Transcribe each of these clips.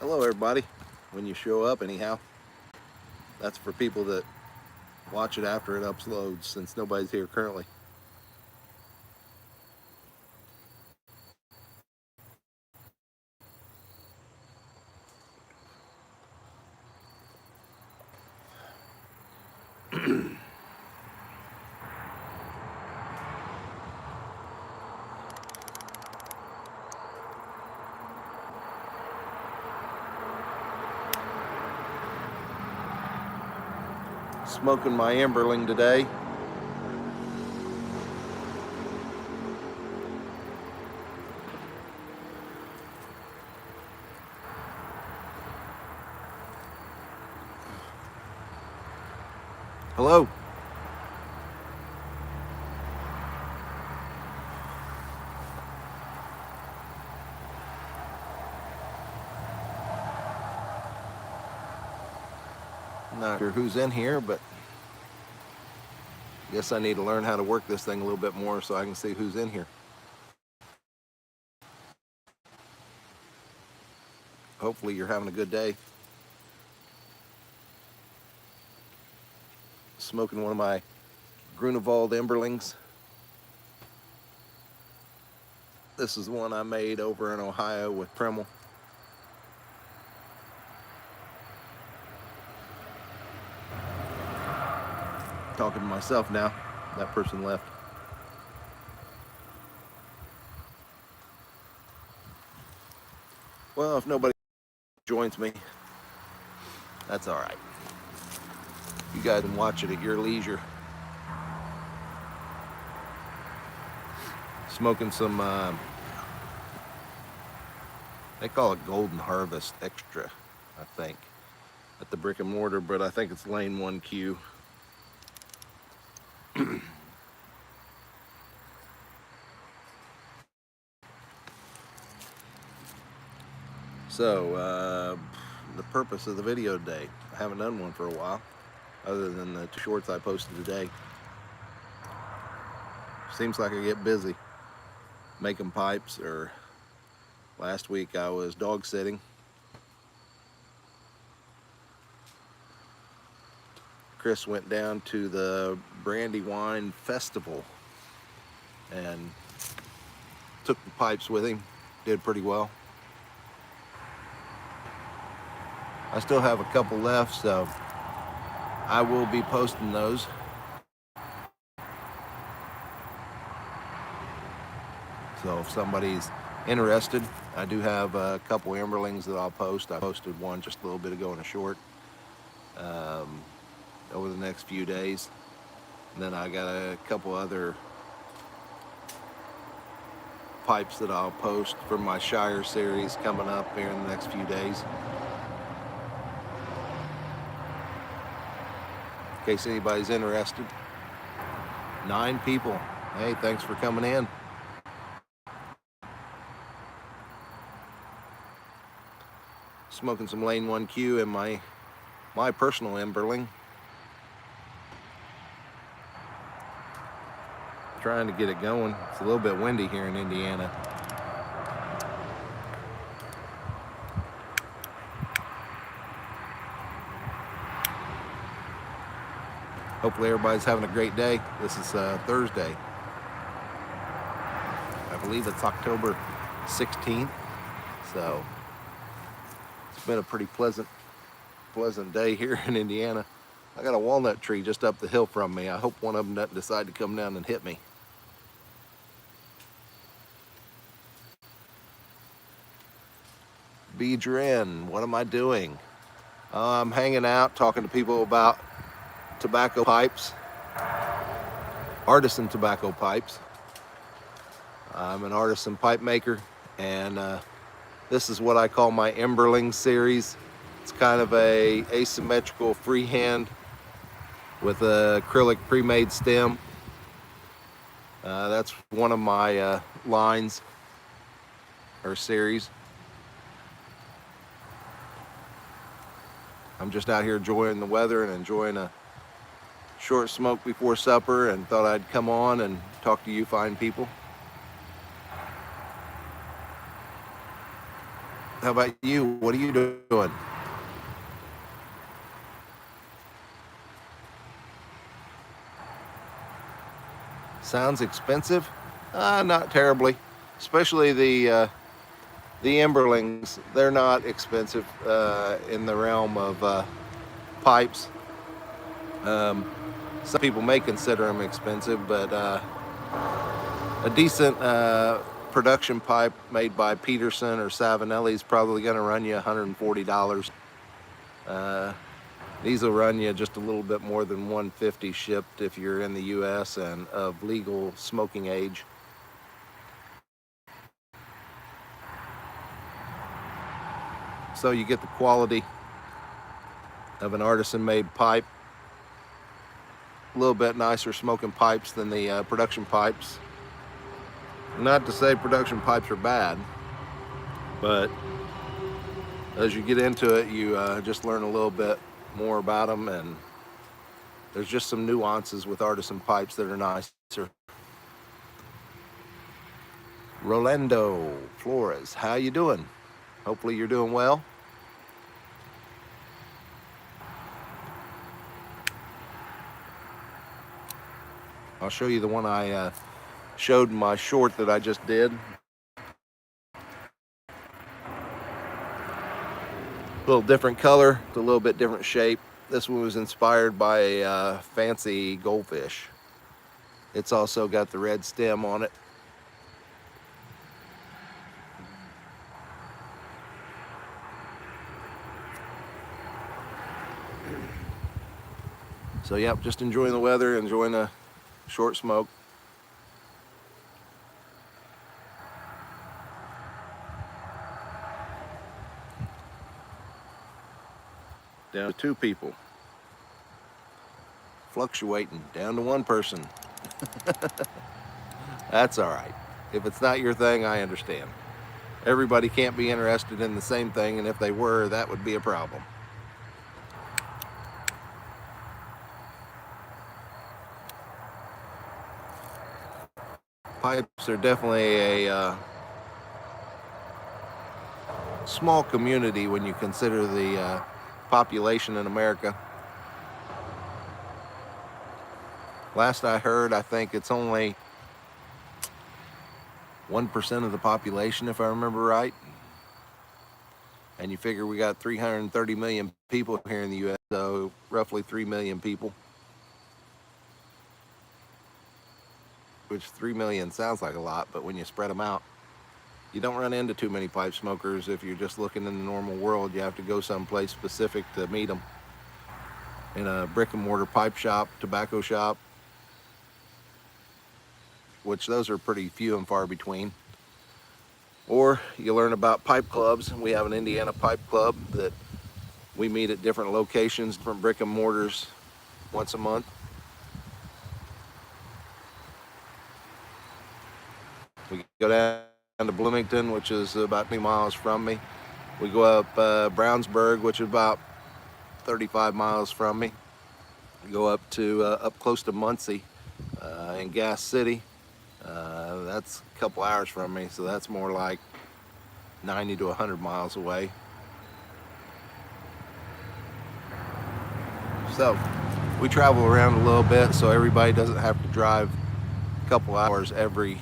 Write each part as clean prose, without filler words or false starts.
Hello everybody, when you show up anyhow. That's for people that watch it after it uploads, since nobody's here currently. Smoking my Emberling today. Hello. Not sure who's in here, but I guess I need to learn how to work this thing a little bit more so I can see who's in here. Hopefully you're having a good day. Smoking one of my Grunewald Emberlings. This is one I made over in Ohio with Premel. Talking to myself now. That person left. Well, if nobody joins me, that's all right. You guys can watch it at your leisure. Smoking some, they call it Golden Harvest Extra, I think, at the brick and mortar, but I think it's lane 1Q. So, the purpose of the video today, I haven't done one for a while, other than the 2 shorts I posted today. Seems like I get busy making pipes, or last week I was dog sitting. Chris went down to the Brandywine Festival and took the pipes with him, did pretty well. I still have a couple left, so I will be posting those. So if somebody's interested, I do have a couple Emberlings that I'll post. I posted one just a little bit ago in a short over the next few days. And then I got a couple other pipes that I'll post from my Shire series coming up here in the next few days. In case anybody's interested. 9 people. Hey, thanks for coming in. Smoking some lane 1Q in my personal Emberling. Trying to get it going. It's a little bit windy here in Indiana. Hopefully everybody's having a great day. This is Thursday. I believe it's October 16th. So it's been a pretty pleasant day here in Indiana. I got a walnut tree just up the hill from me. I hope one of them doesn't decide to come down and hit me. Beedrin, what am I doing? I'm hanging out, talking to people about tobacco pipes, artisan tobacco pipes. I'm an artisan pipe maker, and this is what I call my Emberling series. It's kind of a asymmetrical freehand with a acrylic pre-made stem. That's one of my lines or series. I'm just out here enjoying the weather and enjoying a short smoke before supper, and thought I'd come on and talk to you fine people. How about you? What are you doing? Sounds expensive? Not terribly. Especially the Emberlings. They're not expensive in the realm of pipes. Um, some people may consider them expensive, but a decent production pipe made by Peterson or Savinelli is probably going to run you $140. Uh, these will run you just a little bit more than $150 shipped if you're in the U.S. and of legal smoking age. So you get the quality of an artisan-made pipe. A little bit nicer smoking pipes than the production pipes. Not to say production pipes are bad, but as you get into it, you just learn a little bit more about them, and there's just some nuances with artisan pipes that are nicer. Rolando Flores, how you doing? Hopefully you're doing well. I'll show you the one I showed in my short that I just did. A little different color, it's a little bit different shape. This one was inspired by a fancy goldfish. It's also got the red stem on it. So yep, just enjoying the weather, enjoying a short smoke. Down to 2 people. Fluctuating, down to 1 person. That's all right. If it's not your thing, I understand. Everybody can't be interested in the same thing, and if they were, that would be a problem. Pipes are definitely a small community when you consider the population in America. Last I heard, I think it's only 1% of the population, if I remember right. And you figure we got 330 million people here in the U.S., so roughly 3 million people. Which 3 million sounds like a lot, but when you spread them out, you don't run into too many pipe smokers. If you're just looking in the normal world, you have to go someplace specific to meet them. In a brick and mortar pipe shop, tobacco shop, which those are pretty few and far between. Or you learn about pipe clubs. We have an Indiana pipe club that we meet at different locations, different brick and mortars once a month. We go down to Bloomington, which is about 20 miles from me. We go up Brownsburg, which is about 35 miles from me. We go up to up close to Muncie in Gas City. That's a couple hours from me, so that's more like 90 to 100 miles away. So we travel around a little bit, so everybody doesn't have to drive a couple hours every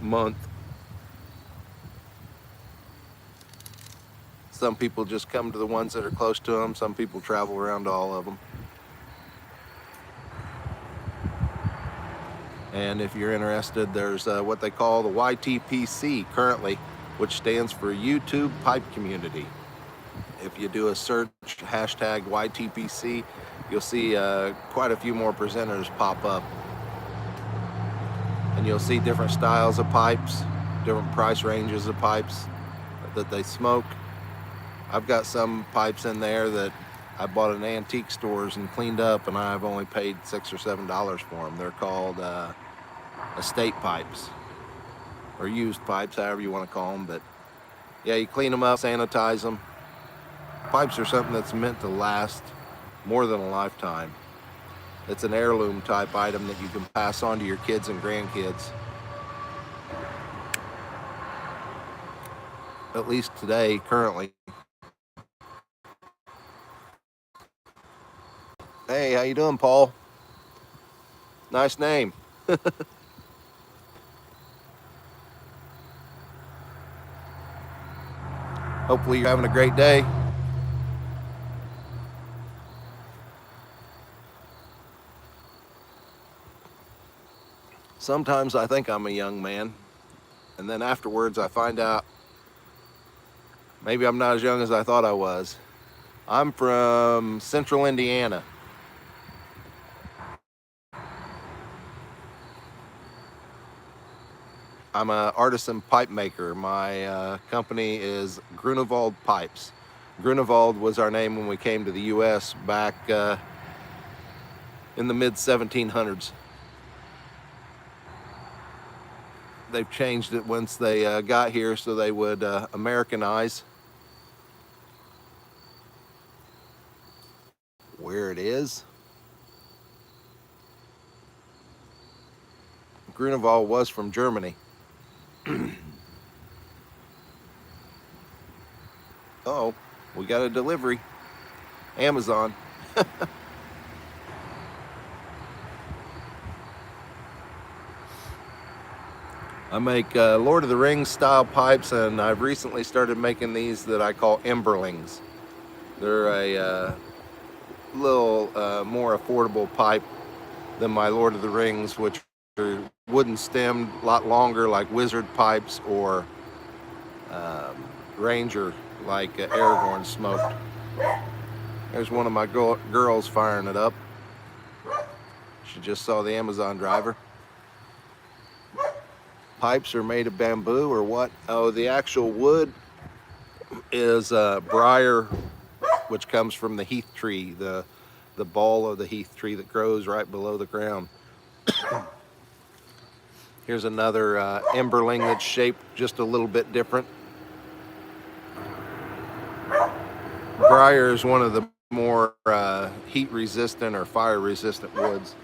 month. Some people just come to the ones that are close to them. Some people travel around to all of them. And if you're interested, there's what they call the YTPC currently, which stands for YouTube Pipe Community. If you do a search hashtag YTPC, you'll see quite a few more presenters pop up. And you'll see different styles of pipes, different price ranges of pipes that they smoke. I've got some pipes in there that I bought in antique stores and cleaned up, and I've only paid $6 or $7 for them. They're called estate pipes, or used pipes, however you want to call them. But yeah, you clean them up, sanitize them. Pipes are something that's meant to last more than a lifetime. It's an heirloom type item that you can pass on to your kids and grandkids. at least today, currently. Hey, how you doing, Paul? Nice name. Hopefully you're having a great day. Sometimes I think I'm a young man, and then afterwards I find out maybe I'm not as young as I thought I was. I'm from central Indiana. I'm an artisan pipe maker. My company is Grunewald Pipes. Grunewald was our name when we came to the U.S. back in the mid 1700s. They've changed it once they got here so they would Americanize where it is. Grunewald was from Germany. Oh, we got a delivery. Amazon. I make Lord of the Rings style pipes, and I've recently started making these that I call Emberlings. They're a little more affordable pipe than my Lord of the Rings, which are wooden stemmed, a lot longer, like wizard pipes, or Ranger, like Aragorn smoked. There's one of my girls firing it up. She just saw the Amazon driver. Pipes are made of bamboo or what? Oh, the actual wood is briar, which comes from the heath tree, the ball of the heath tree that grows right below the ground. Here's another emberling that's shaped just a little bit different. Briar is one of the more heat resistant or fire resistant woods.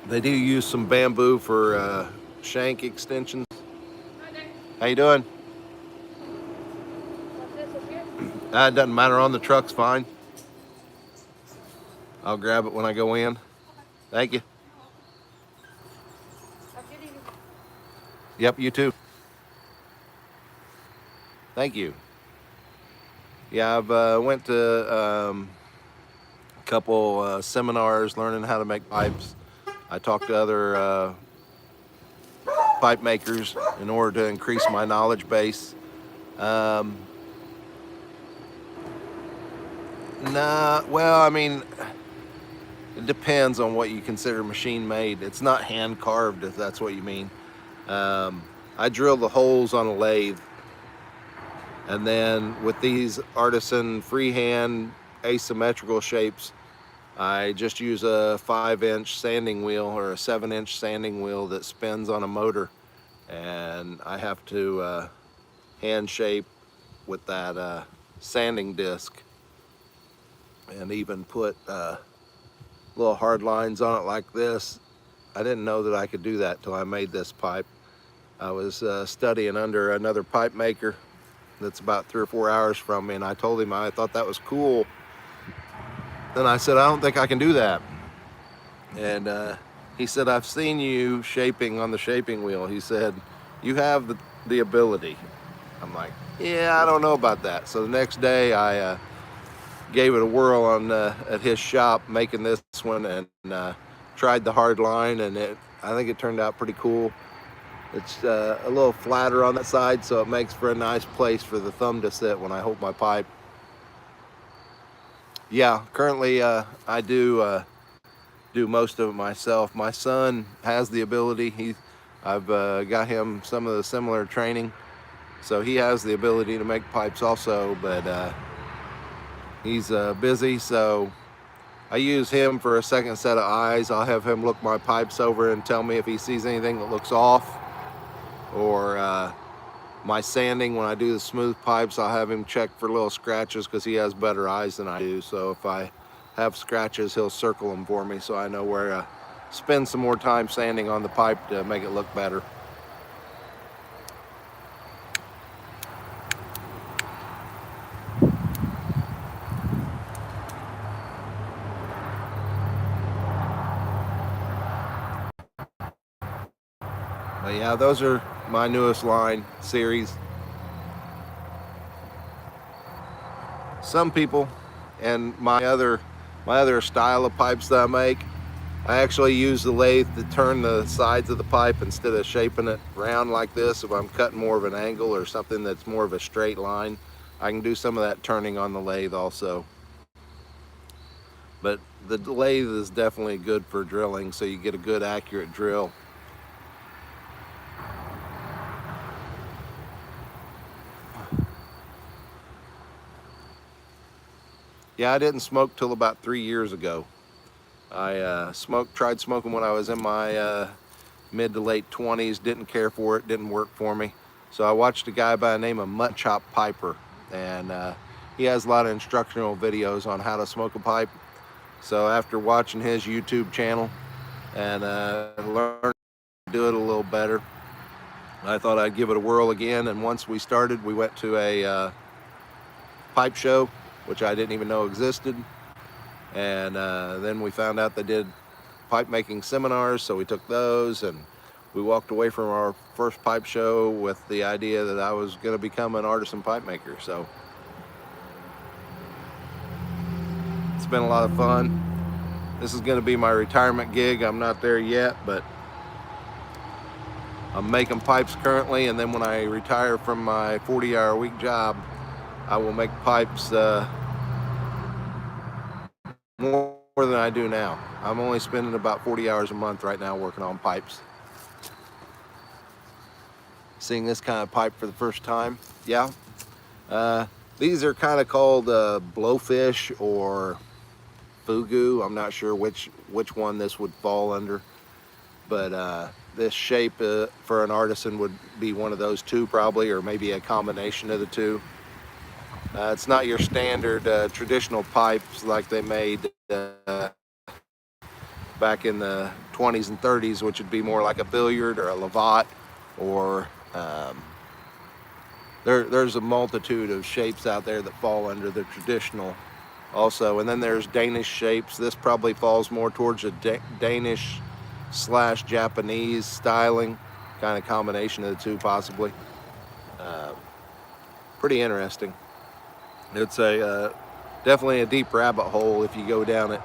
They do use some bamboo for shank extensions. How you doing? It doesn't matter, on the truck's fine. I'll grab it when I go in. Thank you. Yep, you too. Thank you. Yeah, I've went to a couple seminars learning how to make pipes. I talked to other pipe makers in order to increase my knowledge base. Well, I mean, it depends on what you consider machine made. It's not hand carved, if that's what you mean. I drill the holes on a lathe, and then with these artisan freehand asymmetrical shapes, I just use a 5-inch sanding wheel or a 7-inch sanding wheel that spins on a motor, and I have to hand shape with that sanding disc, and even put little hard lines on it like this. I didn't know that I could do that till I made this pipe. I was studying under another pipe maker that's about 3 or 4 hours from me, and I told him I thought that was cool. And I said, I don't think I can do that. And he said, I've seen you shaping on the shaping wheel. He said, you have the ability. I'm like, yeah, I don't know about that. So the next day I gave it a whirl on at his shop making this one, and tried the hard line, and I think it turned out pretty cool. It's a little flatter on that side, so it makes for a nice place for the thumb to sit when I hold my pipe. Yeah, currently I do most of it myself. My son has the ability. I've got him some of the similar training, so he has the ability to make pipes also, but he's busy, so I use him for a second set of eyes. I'll have him look my pipes over and tell me if he sees anything that looks off, or my sanding, when I do the smooth pipes, I'll have him check for little scratches because he has better eyes than I do. So if I have scratches, he'll circle them for me so I know where to spend some more time sanding on the pipe to make it look better. But yeah, those are my newest line series. Some people, and my other style of pipes that I make, I actually use the lathe to turn the sides of the pipe instead of shaping it round like this. If I'm cutting more of an angle or something that's more of a straight line, I can do some of that turning on the lathe also. But the lathe is definitely good for drilling, so you get a good accurate drill. Yeah, I didn't smoke till about 3 years ago. I tried smoking when I was in my mid to late 20s, didn't care for it, didn't work for me. So I watched a guy by the name of Mutton Chop Piper, and he has a lot of instructional videos on how to smoke a pipe. So after watching his YouTube channel and learning to do it a little better, I thought I'd give it a whirl again. And once we started, we went to a pipe show, which I didn't even know existed. And then we found out they did pipe making seminars, so we took those, and we walked away from our first pipe show with the idea that I was going to become an artisan pipe maker. So it's been a lot of fun. This is going to be my retirement gig. I'm not there yet, but I'm making pipes currently, and then when I retire from my 40-hour-a-week job, I will make pipes more than I do now. I'm only spending about 40 hours a month right now working on pipes. Seeing this kind of pipe for the first time, yeah. These are kind of called blowfish or fugu. I'm not sure which one this would fall under, but this shape for an artisan would be one of those two probably, or maybe a combination of the two. It's not your standard traditional pipes like they made back in the 20s and 30s, which would be more like a billiard or a lavat, or there's a multitude of shapes out there that fall under the traditional also. And then there's Danish shapes. This probably falls more towards a Danish / Japanese styling, kind of combination of the two possibly. Pretty interesting. It's a definitely a deep rabbit hole if you go down it.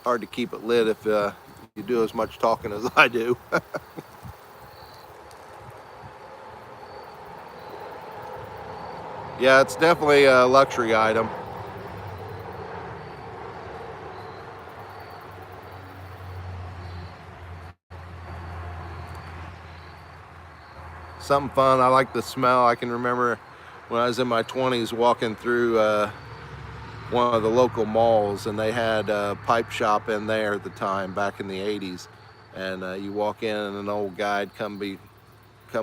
Hard to keep it lit if you do as much talking as I do. Yeah, it's definitely a luxury item. Something fun. I like the smell. I can remember when I was in my 20s walking through one of the local malls, and they had a pipe shop in there at the time back in the 80s. And you walk in, and an old guy'd come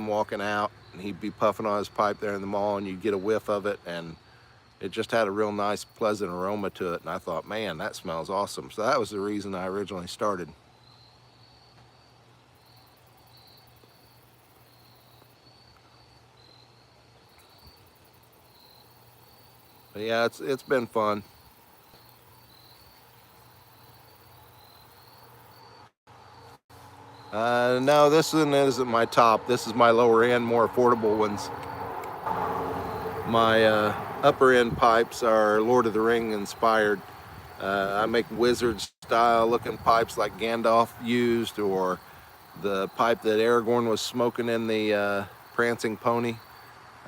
walking out, and he'd be puffing on his pipe there in the mall, and you'd get a whiff of it, and it just had a real nice, pleasant aroma to it. And I thought, man, that smells awesome. So that was the reason I originally started. But yeah, it's been fun. No, this one isn't my top. This is my lower end, more affordable ones. My upper end pipes are Lord of the Ring inspired. I make wizard style looking pipes like Gandalf used, or the pipe that Aragorn was smoking in the Prancing Pony.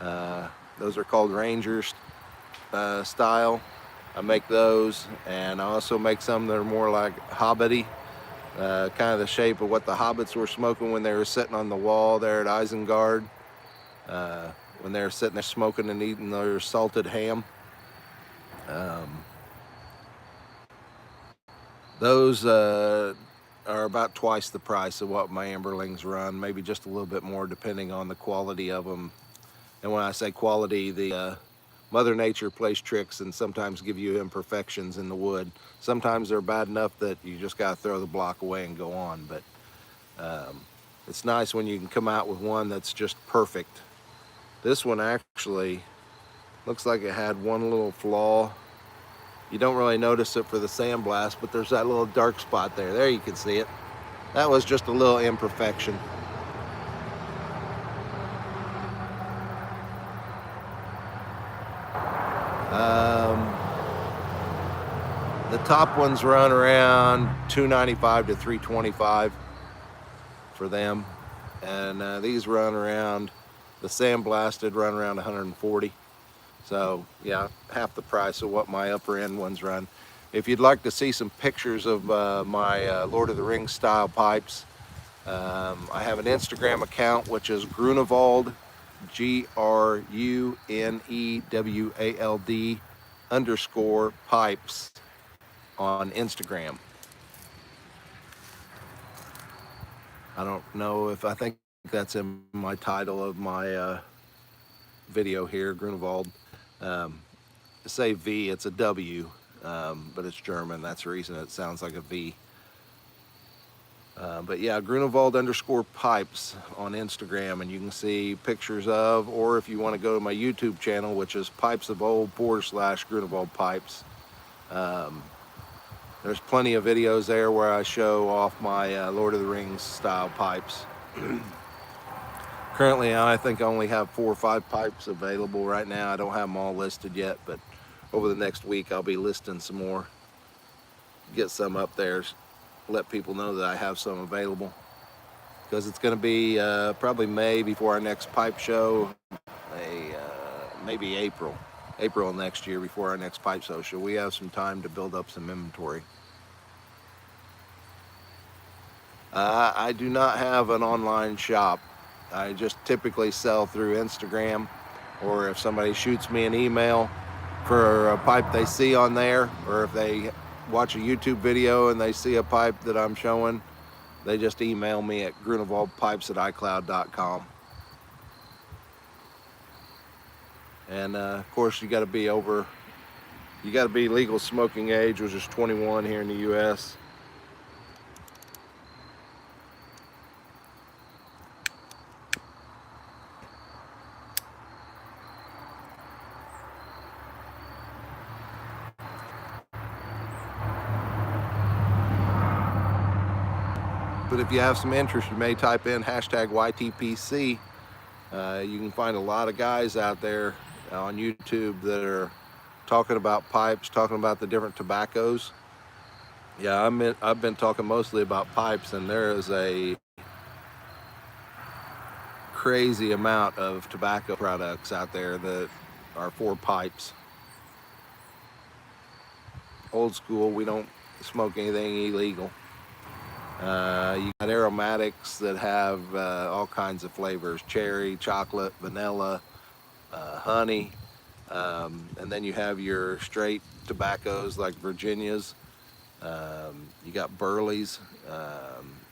Those are called Rangers style. I make those, and I also make some that are more like hobbity, kind of the shape of what the hobbits were smoking when they were sitting on the wall there at Isengard, when they were sitting there smoking and eating their salted ham. Those are about twice the price of what my Amberlings run, maybe just a little bit more depending on the quality of them. And when I say quality, the Mother Nature plays tricks and sometimes give you imperfections in the wood. Sometimes they're bad enough that you just got to throw the block away and go on. But it's nice when you can come out with one that's just perfect. This one actually Looks like it had one little flaw. You don't really notice it for the sandblast, but there's that little dark spot there. There you can see it. That was just a little imperfection. The top ones run around $295 to $325 for them, and these run around, the sandblasted run around $140. So yeah, half the price of what my upper end ones run. If you'd like to see some pictures of my Lord of the Rings style pipes, I have an Instagram account, which is Grunewald, GRUNEWALD _pipes on Instagram. I don't know if, I think that's in my title of my video here, Grunewald. To say V, it's a W, but it's German. That's the reason it sounds like a V. But yeah, Grunewald _pipes on Instagram, and you can see pictures of, or if you want to go to my YouTube channel, which is Pipes of Old /Grunewald Pipes. There's plenty of videos there where I show off my Lord of the Rings style pipes. Currently, I think I only have 4 or 5 pipes available right now. I don't have them all listed yet, but over the next week I'll be listing some more. Get some up there, let people know that I have some available. Because it's going to be probably May before our next pipe show, maybe April next year before our next pipe show. So we have some time to build up some inventory. I do not have an online shop. I just typically sell through Instagram, or if somebody shoots me an email for a pipe they see on there, or if they watch a YouTube video and they see a pipe that I'm showing, they just email me at grunewaldpipes@icloud.com. And of course, you got to be legal smoking age, which is 21 here in the U.S. But if you have some interest, you may type in #YTPC. You can find a lot of guys out there on YouTube that are talking about pipes, talking about the different tobaccos. Yeah, I've been talking mostly about pipes, and there is a crazy amount of tobacco products out there that are for pipes. Old school, we don't smoke anything illegal. You got aromatics that have all kinds of flavors: cherry, chocolate, vanilla, honey, and then you have your straight tobaccos like Virginias. You got Burleys,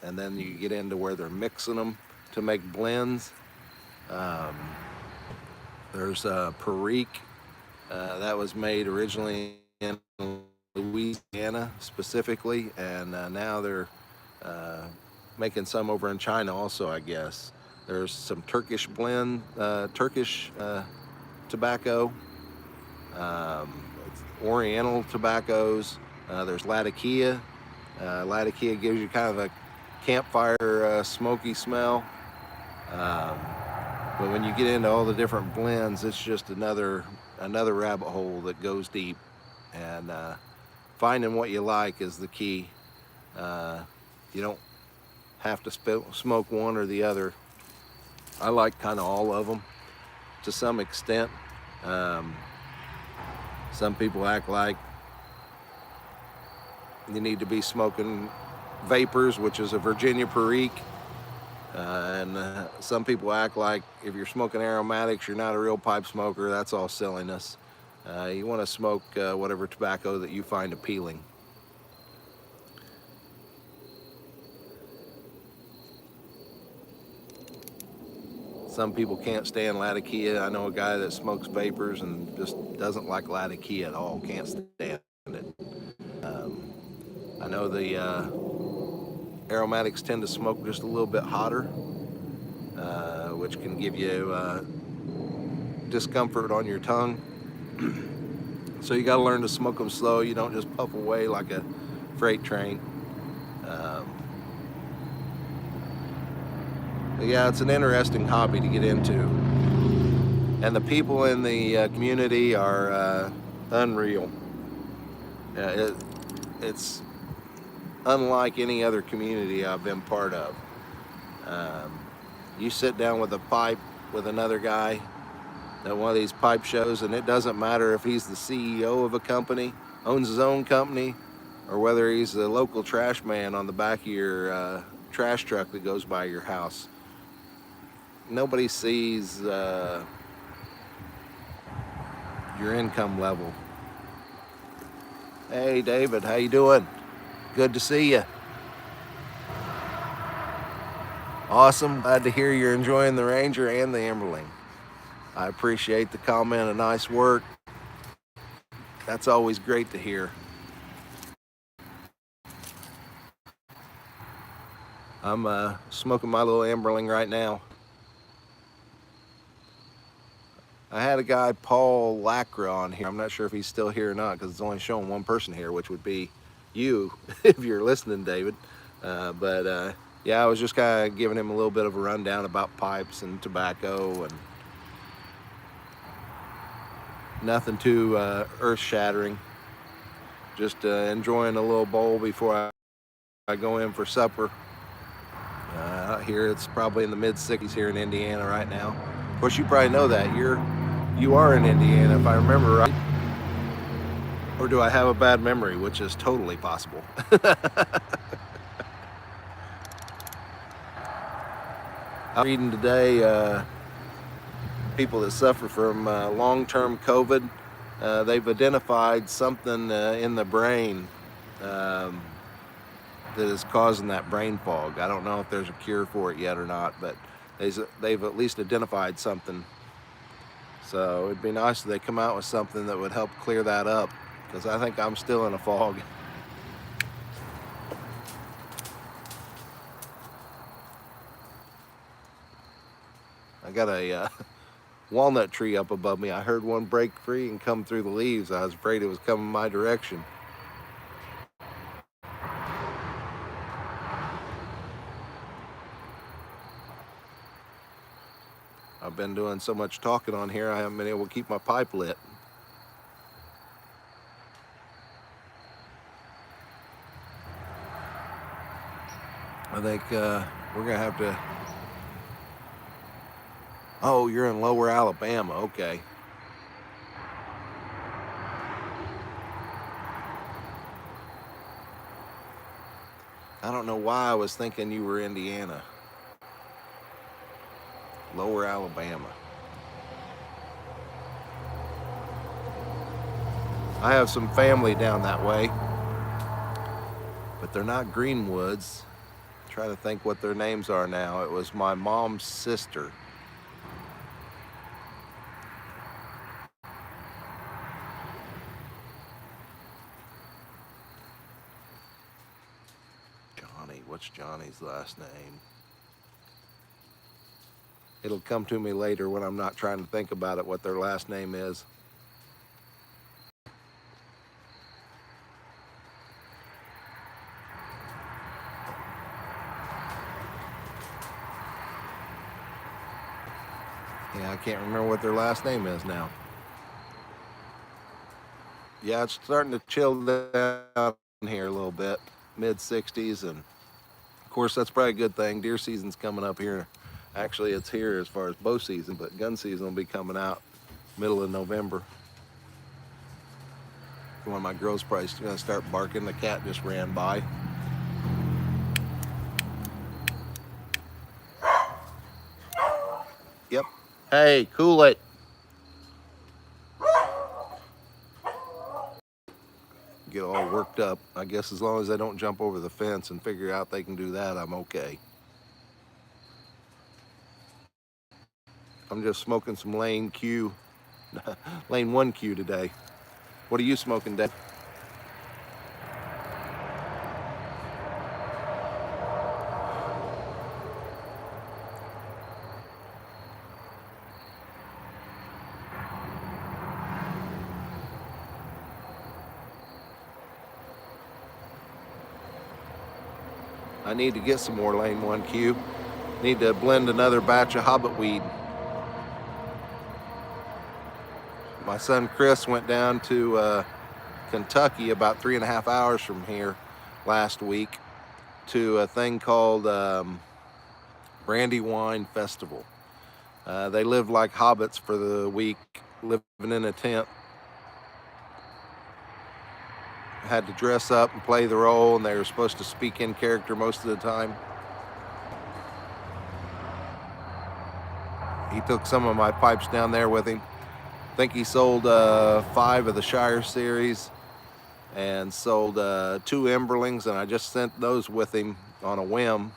and then you get into where they're mixing them to make blends. There's Perique that was made originally in Louisiana specifically, and now they're making some over in China also, I guess. There's some Turkish blend, Turkish tobacco, Oriental tobaccos. There's Latakia. Latakia gives you kind of a campfire smoky smell. But when you get into all the different blends, it's just another rabbit hole that goes deep. And finding what you like is the key. You don't have to smoke one or the other. I like kind of all of them to some extent. Some people act like you need to be smoking vapors, which is a Virginia Perique. And some people act like if you're smoking aromatics, you're not a real pipe smoker. That's all silliness. You want to smoke whatever tobacco that you find appealing. Some people can't stand Latakia. I know a guy that smokes vapors and just doesn't like Latakia at all, can't stand it. I know the aromatics tend to smoke just a little bit hotter, which can give you discomfort on your tongue. So you got to learn to smoke them slow. You don't just puff away like a freight train. Um, but yeah, it's an interesting hobby to get into. And the people in the community are unreal. It's unlike any other community I've been part of. Um, you sit down with a pipe with another guy at one of these pipe shows, and it doesn't matter if he's the CEO of a company, owns his own company, or whether he's a local trash man on the back of your trash truck that goes by your house. Nobody sees your income level. Hey David, how you doing? Good to see you. Awesome, glad to hear you're enjoying the Ranger and the Emberling. I appreciate the comment and nice work. That's always great to hear. I'm smoking my little Emberling right now. I had a guy, Paul Lacra, on here. I'm not sure if he's still here or not because it's only showing one person here, which would be you if you're listening, David. But yeah, I was just kind of giving him a little bit of a rundown about pipes and tobacco, and nothing too earth-shattering. Just enjoying a little bowl before I go in for supper. Out here, it's probably in the mid-60s here in Indiana right now. Of course, you probably know that. You are in Indiana, if I remember right. Or do I have a bad memory, which is totally possible. I'm reading today people that suffer from long-term COVID. They've identified something in the brain that is causing that brain fog. I don't know if there's a cure for it yet or not, but they've at least identified something. So it'd be nice if they come out with something that would help clear that up, because I think I'm still in a fog. I got a walnut tree up above me. I heard one break free and come through the leaves. I was afraid it was coming my direction. I've been doing so much talking on here, I haven't been able to keep my pipe lit. I think we're gonna have to. Oh, you're in Lower Alabama, okay. I don't know why I was thinking you were Indiana. Lower Alabama. I have some family down that way, but they're not Greenwoods. I'm trying to think what their names are now. It was my mom's sister. Johnny, what's Johnny's last name? It'll come to me later when I'm not trying to think about it, what their last name is. Yeah, I can't remember what their last name is now. Yeah, it's starting to chill down here a little bit, mid-60s, and of course that's probably a good thing. Deer season's coming up here. Actually, it's here as far as bow season, but gun season will be coming out middle of November. One of my girls probably going to start barking. The cat just ran by. Yep. Hey, cool it. Get all worked up. I guess as long as they don't jump over the fence and figure out they can do that, I'm okay. I'm just smoking some Lane Q, Lane 1Q today. What are you smoking, Dave? I need to get some more Lane 1Q. Need to blend another batch of hobbit weed. My son Chris went down to Kentucky, about 3.5 hours from here, last week, to a thing called Brandywine Festival. They live like hobbits for the week, living in a tent. Had to dress up and play the role, and they were supposed to speak in character most of the time. He took some of my pipes down there with him. I think he sold 5 of the Shire series and sold 2 Emberlings, and I just sent those with him on a whim.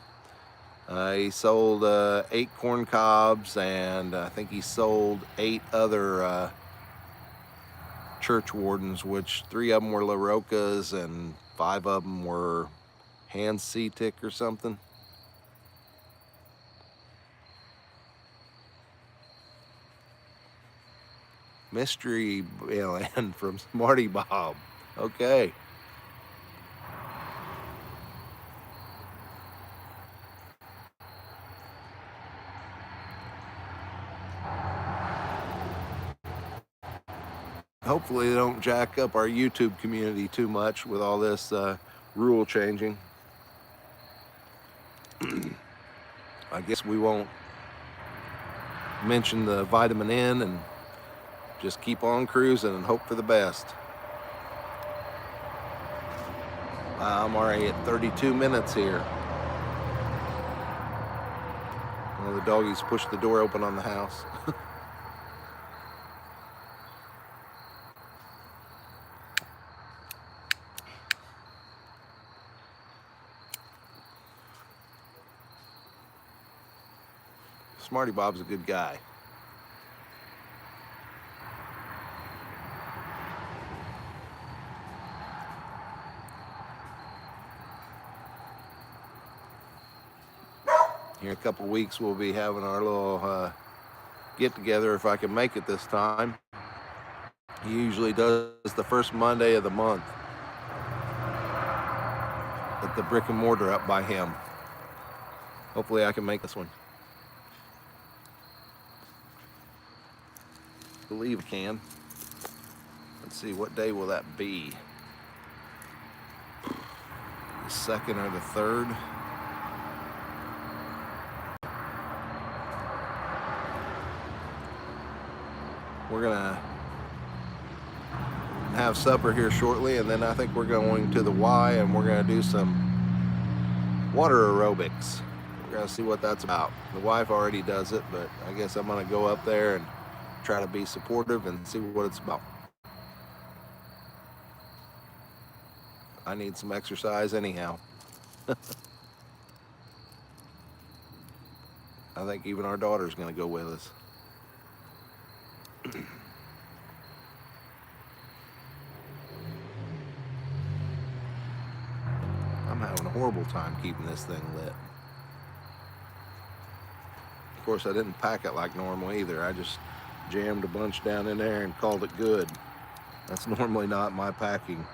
He sold 8 corn cobs, and I think he sold 8 other church wardens, which 3 of them were La Rocas and 5 of them were Hans Seatick or something. Mystery mail-in from Smarty Bob. Okay. Hopefully they don't jack up our YouTube community too much with all this rule changing. I guess we won't mention the vitamin N and just keep on cruising and hope for the best. I'm already at 32 minutes here. One of the doggies pushed the door open on the house. Smarty Bob's a good guy. Here in a couple of weeks, we'll be having our little get-together, if I can make it this time. He usually does the first Monday of the month at the brick and mortar up by him. Hopefully I can make this one. I believe I can. Let's see, what day will that be? The 2nd or the 3rd? We're gonna have supper here shortly, and then I think we're going to the Y, and we're gonna do some water aerobics. We're gonna see what that's about. The wife already does it, but I guess I'm gonna go up there and try to be supportive and see what it's about. I need some exercise anyhow. I think even our daughter's gonna go with us. I'm having a horrible time keeping this thing lit. Of course, I didn't pack it like normal either. I just jammed a bunch down in there and called it good. That's normally not my packing.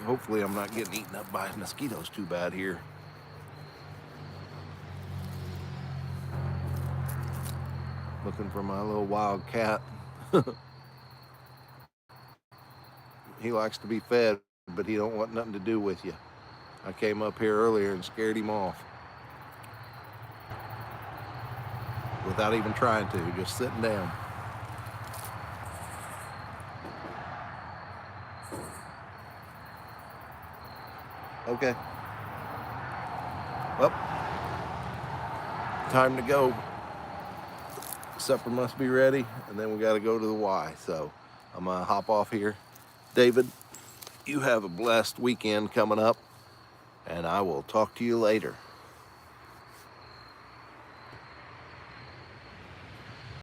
Hopefully I'm not getting eaten up by mosquitoes too bad here. Looking for my little wild cat. He likes to be fed, but he don't want nothing to do with you. I came up here earlier and scared him off. Without even trying to, just sitting down. Okay. Well, time to go. Supper must be ready, and then we got to go to the Y. So I'm gonna hop off here. David, you have a blessed weekend coming up, and I will talk to you later.